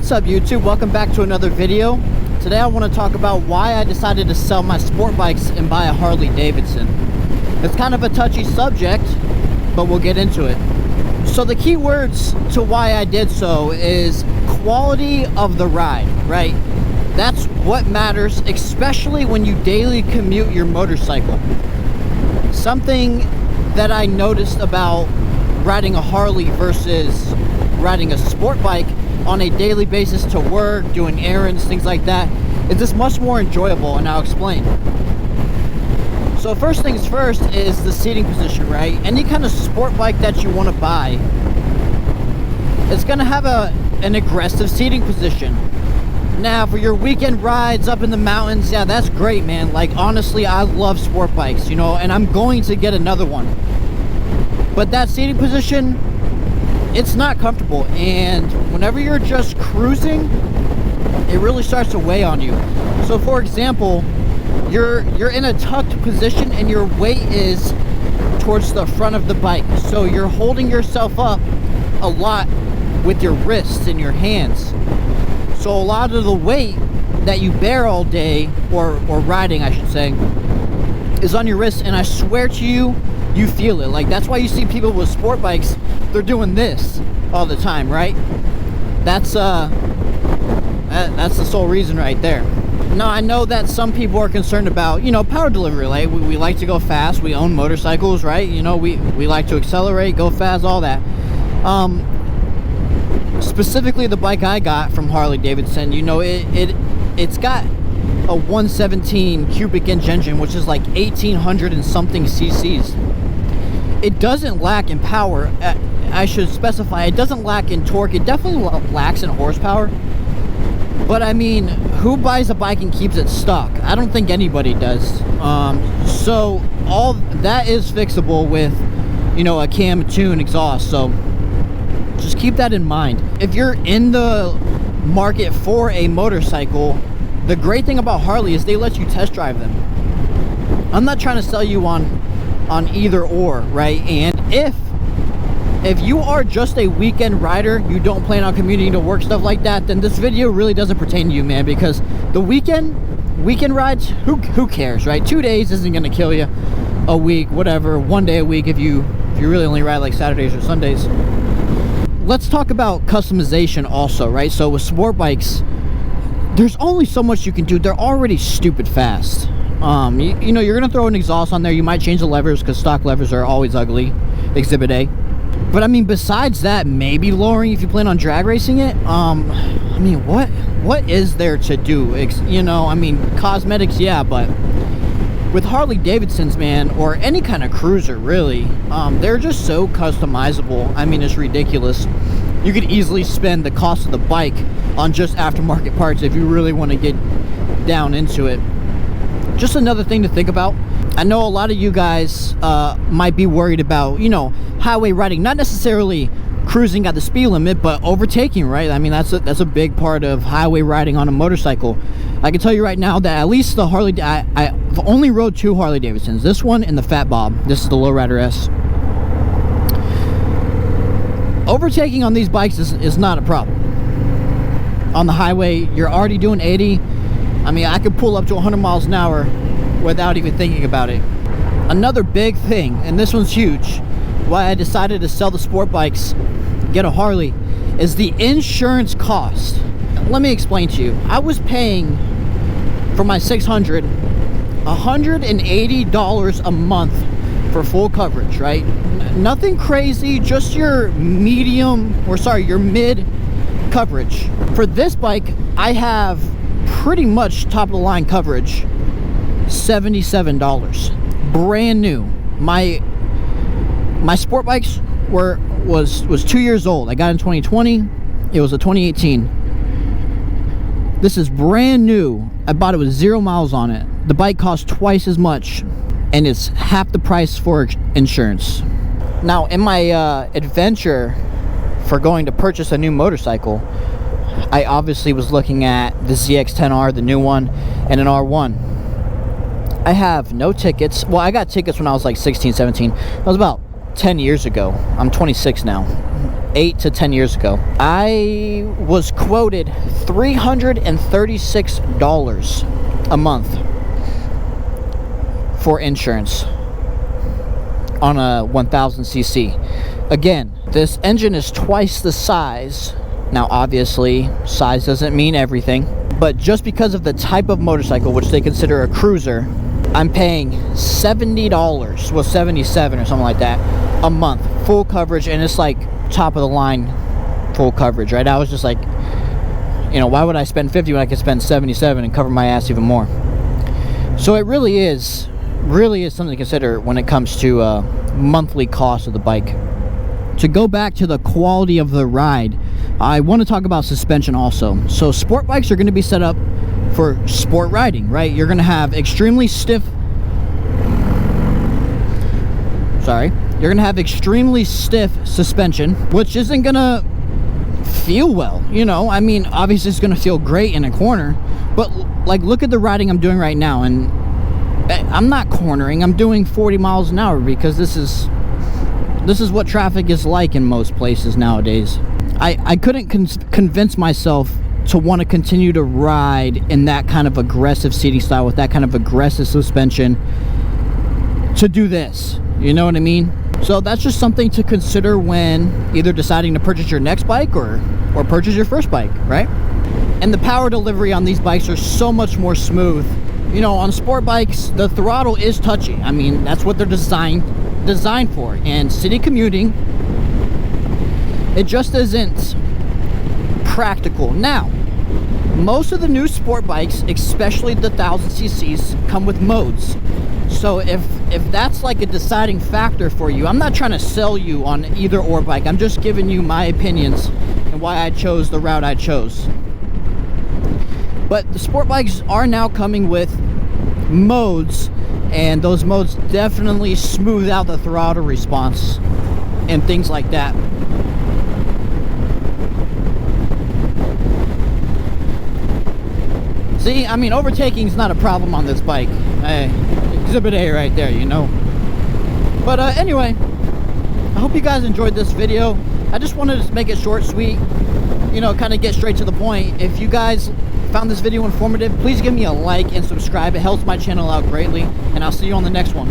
What's up YouTube? Welcome back to another video. Today I want to talk about why I decided to sell my sport bikes and buy a Harley Davidson. It's kind of a touchy subject, but we'll get into it. So the key words to why I did so is quality of the ride, right? That's what matters, especially when you daily commute your motorcycle. Something that I noticed about riding a Harley versus riding a sport bike on a daily basis to work, doing errands, things like that, is just much more enjoyable, and I'll explain. So first things first is the seating position, right? Any kind of sport bike that you want to buy, it's going to have an aggressive seating position. Now, for your weekend rides up in the mountains, yeah, that's great, man. Like, honestly, I love sport bikes, you know, and I'm going to get another one. But that seating position, it's not comfortable, and whenever you're just cruising, it really starts to weigh on you. So for example, you're in a tucked position and your weight is towards the front of the bike, so you're holding yourself up a lot with your wrists and your hands. So a lot of the weight that you bear all day, or riding I should say, is on your wrists, and I swear to you, you feel it. Like, that's why you see people with sport bikes, they're doing this all the time, right? That's the sole reason right there. Now, I know that some people are concerned about, you know, power delivery. Like, we like to go fast. We own motorcycles, right? You know, we like to accelerate, go fast, all that. Specifically, the bike I got from Harley Davidson, you know, it's got a 117 cubic inch engine, which is like 1800 and something cc's. It doesn't lack in power. I should specify, it doesn't lack in torque. It definitely lacks in horsepower. But I mean, who buys a bike and keeps it stock? I don't think anybody does. So all that is fixable with, you know, a cam tune exhaust. So just keep that in mind. If you're in the market for a motorcycle, the great thing about Harley is they let you test drive them. I'm not trying to sell you on either or, right? And if you are just a weekend rider, you don't plan on commuting to work, stuff like that, then this video really doesn't pertain to you, man, because the weekend rides, who cares, right? 2 days isn't gonna kill you. A week, whatever, 1 day a week if you really only ride like Saturdays or Sundays. Let's talk about customization also, right? So with sport bikes, there's only so much you can do. They're already stupid fast. You know, you're gonna throw an exhaust on there. You might change the levers because stock levers are always ugly. Exhibit A. But I mean, besides that, maybe lowering if you plan on drag racing it. I mean, what is there to do? You know, I mean, cosmetics, yeah, but with Harley Davidsons, man, or any kind of cruiser, really, they're just so customizable. I mean, it's ridiculous. You could easily spend the cost of the bike on just aftermarket parts if you really want to get down into it. Just another thing to think about. I know a lot of you guys might be worried about, you know, highway riding, not necessarily cruising at the speed limit, but overtaking, right? I mean, that's a big part of highway riding on a motorcycle. I can tell you right now that at least the Harley, I've only rode 2 Harley Davidsons. This one and the Fat Bob. This is the Lowrider S. Overtaking on these bikes is not a problem. On the highway, you're already doing 80. I mean, I could pull up to 100 miles an hour without even thinking about it. Another big thing, and this one's huge, why I decided to sell the sport bikes, get a Harley, is the insurance cost. Let me explain to you. I was paying for my 600 $180 a month for full coverage, right? Nothing crazy, just your your mid coverage. For this bike, I have pretty much top of the line coverage, $77, brand new. My sport bikes was 2 years old. I got in 2020. It was a 2018. This is brand new. I bought it with 0 miles on it. The bike costs twice as much, and it's half the price for insurance. Now, in my adventure for going to purchase a new motorcycle, I obviously was looking at the ZX-10R, the new one, and an R1. I have no tickets. Well, I got tickets when I was like 16, 17. That was about 10 years ago. I'm 26 now. 8 to 10 years ago. I was quoted $336 a month for insurance on a 1000cc. Again, this engine is twice the size. Now, obviously, size doesn't mean everything, but just because of the type of motorcycle, which they consider a cruiser, I'm paying $70, well, 77 or something like that, a month, full coverage, and it's like top of the line full coverage, right? I was just like, you know, why would I spend 50 when I could spend 77 and cover my ass even more? So it really is something to consider when it comes to monthly cost of the bike. To go back to the quality of the ride, I want to talk about suspension also. So sport bikes are going to be set up for sport riding, right? You're going to have extremely stiff suspension, which isn't going to feel well, you know. I mean, obviously it's going to feel great in a corner, but like, look at the riding I'm doing right now, and I'm not cornering. I'm doing 40 miles an hour because this is what traffic is like in most places nowadays. I couldn't convince myself to want to continue to ride in that kind of aggressive seating style with that kind of aggressive suspension to do this, you know what I mean? So that's just something to consider when either deciding to purchase your next bike or purchase your first bike, right? And the power delivery on these bikes are so much more smooth. You know, on sport bikes, the throttle is touchy. I mean, that's what they're designed for. And city commuting, it just isn't practical. Now, most of the new sport bikes, especially the 1000cc's, come with modes. So if that's like a deciding factor for you, I'm not trying to sell you on either or bike. I'm just giving you my opinions and why I chose the route I chose. But the sport bikes are now coming with modes, and those modes definitely smooth out the throttle response and things like that. See, I mean, overtaking is not a problem on this bike. Exhibit A right there, you know. But anyway, I hope you guys enjoyed this video. I just wanted to make it short, sweet, you know, kind of get straight to the point. If you guys found this video informative, please give me a like and subscribe. It helps my channel out greatly, and I'll see you on the next one.